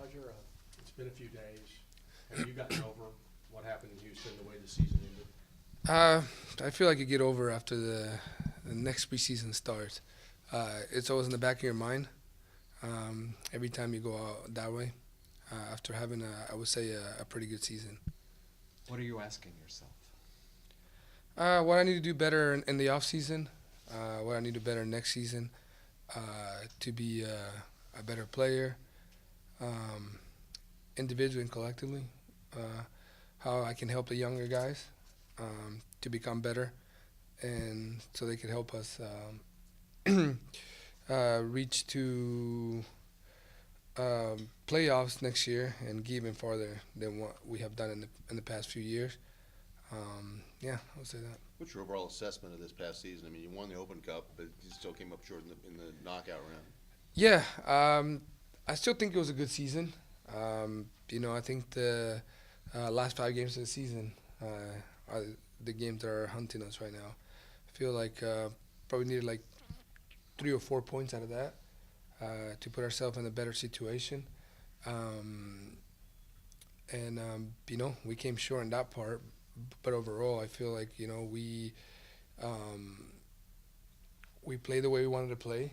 Roger, it's been a few days. Have you gotten over what happened in Houston, the way the season ended? I feel like you get over after the next preseason starts. It's always in the back of your mind every time you go out that way. After having, I would say, a pretty good season. What are you asking yourself? What I need to do better in the off season, what I need to do better next season, to be a better player, um, individually and collectively. How I can help the younger guys to become better, and so they can help us reach to playoffs next year and get even farther than what we have done in the past few years. Yeah, I would say that. What's your overall assessment of this past season? I mean, you won the Open Cup, but you still came up short in the knockout round. Yeah, I still think it was a good season. I think the last 5 games of the season are the games that are hunting us right now. I feel like probably needed like 3 or 4 points out of that to put ourselves in a better situation. We came short in that part, but overall, I feel like we played the way we wanted to play,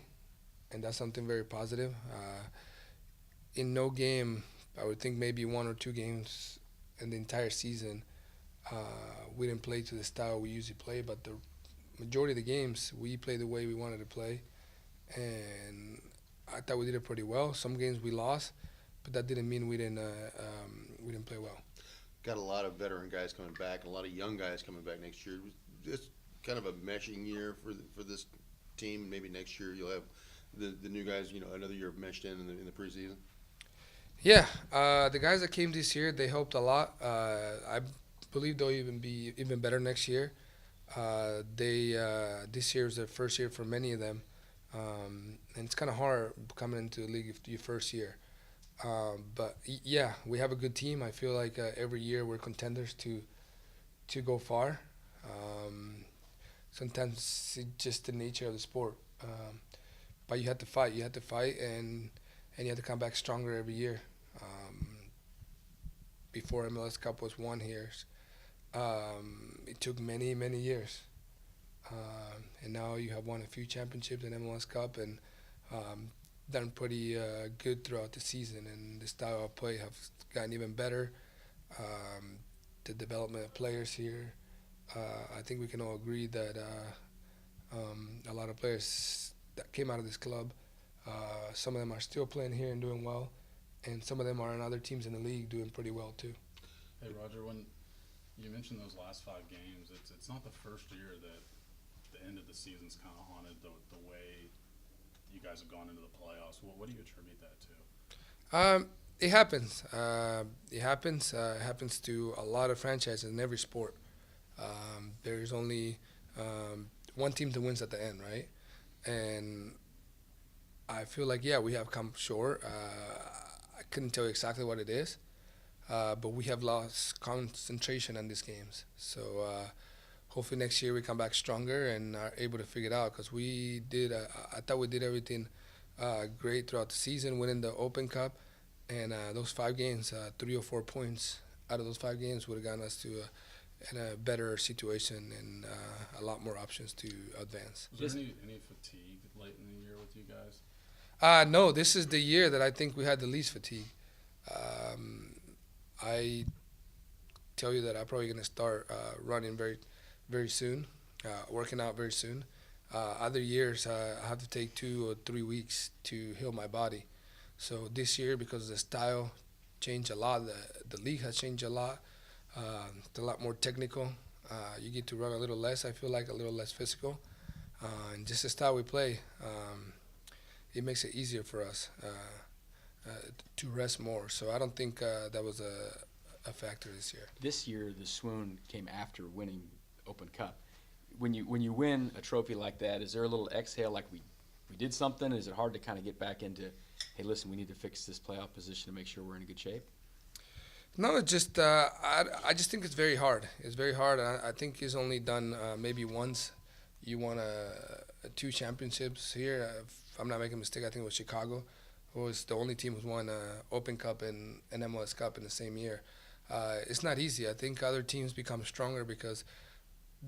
and that's something very positive. In no game, I would think maybe 1 or 2 games in the entire season, we didn't play to the style we usually play, but the majority of the games, we played the way we wanted to play, and I thought we did it pretty well. Some games we lost, but that didn't mean we didn't play well. Got a lot of veteran guys coming back, and a lot of young guys coming back next year. It's kind of a meshing year for this team. Maybe next year you'll have the new guys, another year meshed in the preseason. Yeah, the guys that came this year, they helped a lot. I believe they'll even be even better next year. This year is their first year for many of them, and it's kind of hard coming into the league your first year. Yeah, we have a good team. I feel like every year we're contenders to go far. Sometimes it's just the nature of the sport, but you have to fight. You have to fight, and you have to come back stronger every year. Before MLS Cup was won here, it took many, many years. And now you have won a few championships in MLS Cup and done pretty good throughout the season. And the style of play have gotten even better. The development of players here, I think we can all agree that a lot of players that came out of this club, some of them are still playing here and doing well, and some of them are in other teams in the league doing pretty well too. Hey Roger, when you mentioned those last 5 games, it's not the first year that the end of the season's kind of haunted the way you guys have gone into the playoffs. What do you attribute that to? It happens. It happens. It happens to a lot of franchises in every sport. There's only one team that wins at the end, right? And I feel like, yeah, we have come short. I couldn't tell you exactly what it is, but we have lost concentration in these games. So hopefully next year we come back stronger and are able to figure it out, because we did. I thought we did everything great throughout the season, winning the Open Cup, and those 5 games, 3 or 4 points out of those 5 games would have gotten us to in a better situation and a lot more options to advance. Was there any fatigue late in the year with you guys? No, this is the year that I think we had the least fatigue. I tell you that I'm probably going to start running very, very soon, working out very soon. Other years, I have to take 2 or 3 weeks to heal my body. So this year, because the style changed a lot, the league has changed a lot. It's a lot more technical. You get to run a little less, I feel like, a little less physical. And just the style we play, it makes it easier for us to rest more. So I don't think that was a factor this year. This year, the swoon came after winning Open Cup. When you win a trophy like that, is there a little exhale, like we did something? Is it hard to kind of get back into, hey, listen, we need to fix this playoff position to make sure we're in good shape? No, it's just I just think it's very hard. It's very hard. I think he's only done maybe once. You won 2 championships here. If I'm not making a mistake, I think it was Chicago. was the only team who's won Open Cup and an MLS Cup in the same year. It's not easy. I think other teams become stronger because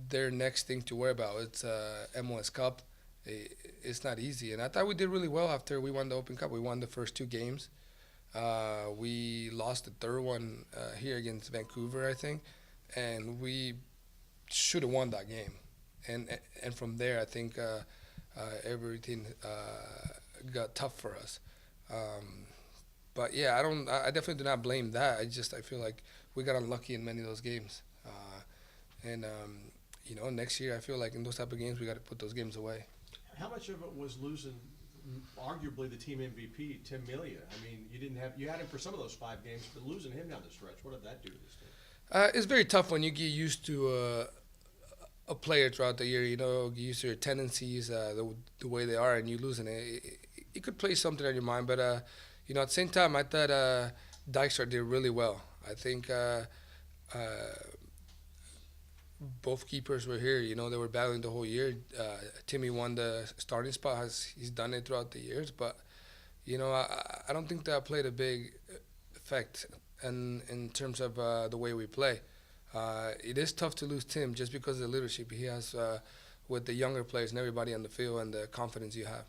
their next thing to worry about it's MLS Cup. It's not easy, and I thought we did really well after we won the Open Cup. We won the first 2 games. We lost the third one here against Vancouver, I think, and we should have won that game. And from there, I think everything got tough for us. But yeah, I definitely do not blame that. I feel like we got unlucky in many of those games. Next year I feel like in those type of games we got to put those games away. How much of it was losing, arguably the team MVP, Tim Melia? I mean, you had him for some of those 5 games, but losing him down the stretch, what did that do to this team? It's very tough when you get used to a player throughout the year. Get used to your tendencies, the way they are, and you losing it. It could play something on your mind, but at the same time, I thought Dijkstra did really well. I think both keepers were here. They were battling the whole year. Timmy won the starting spot. He's done it throughout the years, but I don't think that played a big effect in terms of the way we play. It is tough to lose Tim just because of the leadership he has with the younger players and everybody on the field and the confidence you have.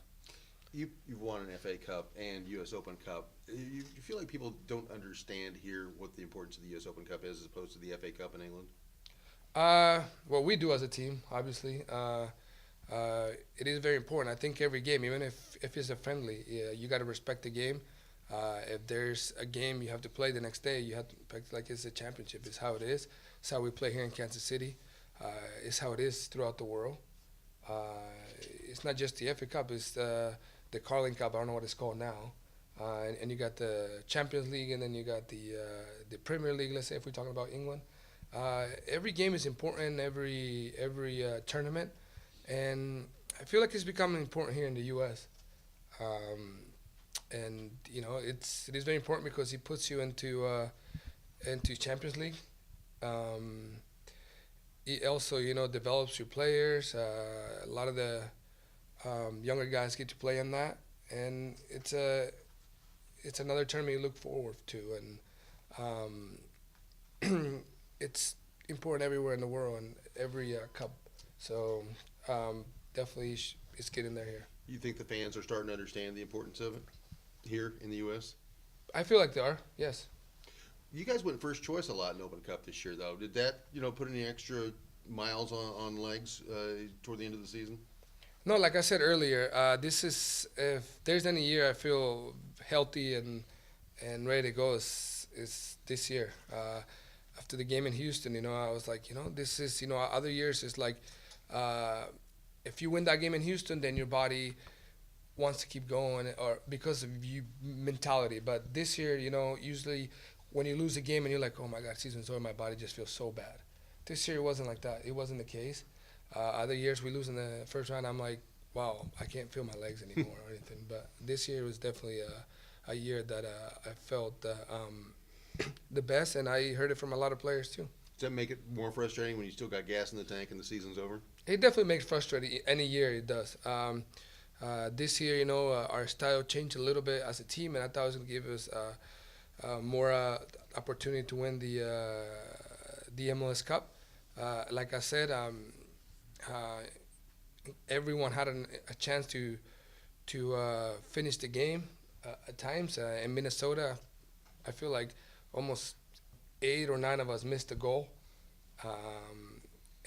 You've won an FA Cup and U.S. Open Cup. You feel like people don't understand here what the importance of the U.S. Open Cup is as opposed to the FA Cup in England? Well, we do as a team, obviously. It is very important. I think every game, even if it's a friendly, you got to respect the game. If there's a game you have to play the next day, you have to act like it's a championship. It's how it is. It's how we play here in Kansas City. It's how it is throughout the world. It's not just the FA Cup. It's the Carling Cup. I don't know what it's called now. And you got the Champions League, and then you got the Premier League, let's say, if we're talking about England. Every game is important, every tournament. And I feel like it's becoming important here in the U.S. And it is very important because it puts you into Champions League. It also develops your players. A lot of the younger guys get to play in that, and it's another tournament you look forward to, and it's important everywhere in the world and every cup. So definitely it's getting there here. You think the fans are starting to understand the importance of it here in the U.S.? I feel like they are, yes. You guys went first choice a lot in Open Cup this year, though. Did that, put any extra miles on legs toward the end of the season? No, like I said earlier, if there's any year I feel healthy and ready to go, is this year. After the game in Houston, I was like, this is, other years it's like, if you win that game in Houston, then your body wants to keep going, or because of you mentality. But this year, usually when you lose a game and you're like, oh my God, season's over, my body just feels so bad. This year it wasn't like that. It wasn't the case. Other years we lose in the first round, I'm like, wow, I can't feel my legs anymore or anything. But this year was definitely a year that I felt the best, and I heard it from a lot of players too. Does that make it more frustrating when you still got gas in the tank and the season's over? It definitely makes frustrating. Any year it does. This year, our style changed a little bit as a team, and I thought it was going to give us more opportunity to win the MLS Cup. Like I said, everyone had a chance to finish the game at times. In Minnesota, I feel like almost 8 or 9 of us missed a goal.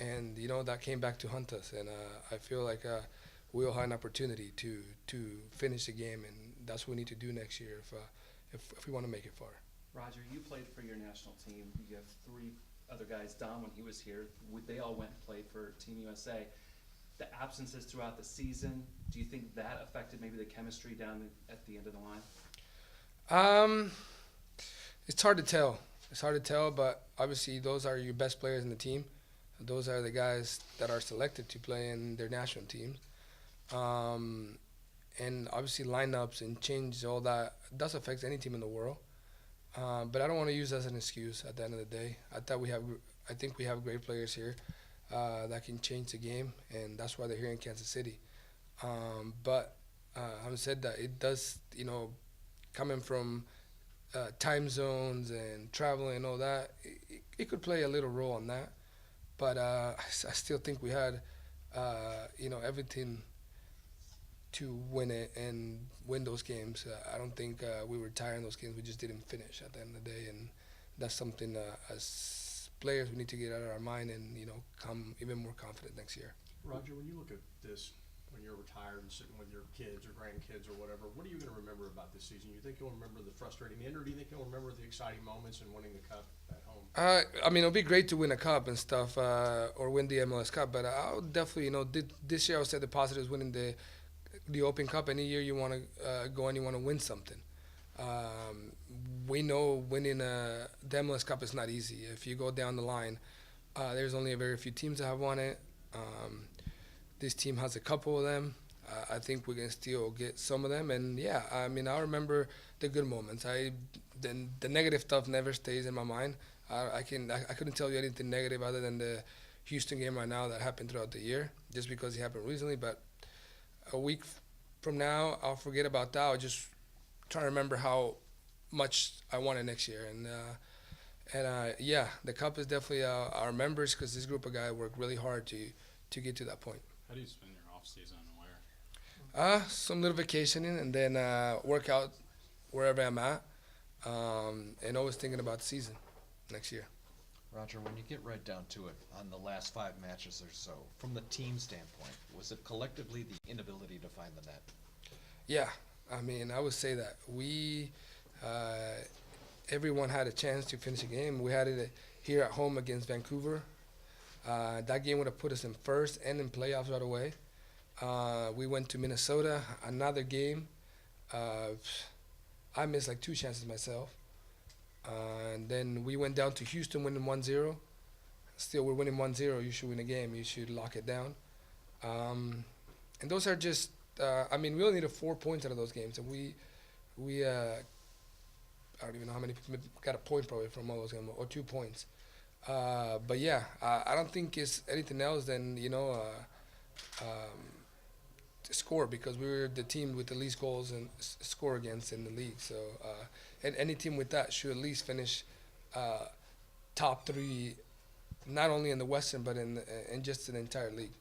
And, that came back to hunt us. And I feel like we all had an opportunity to finish the game, and that's what we need to do next year if we want to make it far. Roger, you played for your national team. You have 3 other guys. Don, when he was here, they all went and played for Team USA. The absences throughout the season, do you think that affected maybe the chemistry down at the end of the line? It's hard to tell. It's hard to tell, but obviously those are your best players in the team. Those are the guys that are selected to play in their national teams. And obviously lineups and changes, all that does affect any team in the world. But I don't want to use that as an excuse at the end of the day. I think we have great players here that can change the game, and that's why they're here in Kansas City. But having said that, it does, coming from time zones and traveling and all that, it could play a little role on that. But I still think we had, everything to win it and win those games. I don't think we were tired in those games. We just didn't finish at the end of the day, and that's something as players we need to get out of our mind and come even more confident next year. Roger, when you look at this, when you're retired and sitting with your kids or grandkids or whatever, what are you going to remember about this season? You think you'll remember the frustrating end, or do you think you'll remember the exciting moments and winning the cup at home? I mean, it'll be great to win a cup and stuff, or win the MLS Cup. But I'll definitely, this year I would say the positives winning the Open Cup. Any year you want to go and you want to win something. We know winning the MLS Cup is not easy. If you go down the line, there's only a very few teams that have won it. This team has a couple of them. I think we can still get some of them. And yeah, I mean, I remember the good moments. The negative stuff never stays in my mind. I couldn't tell you anything negative other than the Houston game right now that happened throughout the year, just because it happened recently. But a week from now, I'll forget about that. I'll just try to remember how much I want it next year. And yeah, the cup is definitely our members, because this group of guys work really hard to get to that point. How do you spend your off season and where? Some little vacationing, and then work out wherever I'm at, and always thinking about the season next year. Roger, when you get right down to it, on the last 5 matches or so, from the team standpoint, was it collectively the inability to find the net? Yeah, I mean, I would say that we, everyone had a chance to finish a game. We had it here at home against Vancouver. That game would have put us in first and in playoffs right away. We went to Minnesota, another game. I missed like 2 chances myself. And then we went down to Houston, winning 1-0. Still, we're winning 1-0. You should win a game. You should lock it down. And those are just, we only needed 4 points out of those games. And we I don't even know how many, got a point probably from all those games, or 2 points. But yeah, I don't think it's anything else than, to score, because we were the team with the least goals and score against in the league. So, and any team with that should at least finish top 3, not only in the Western, but in just the entire league.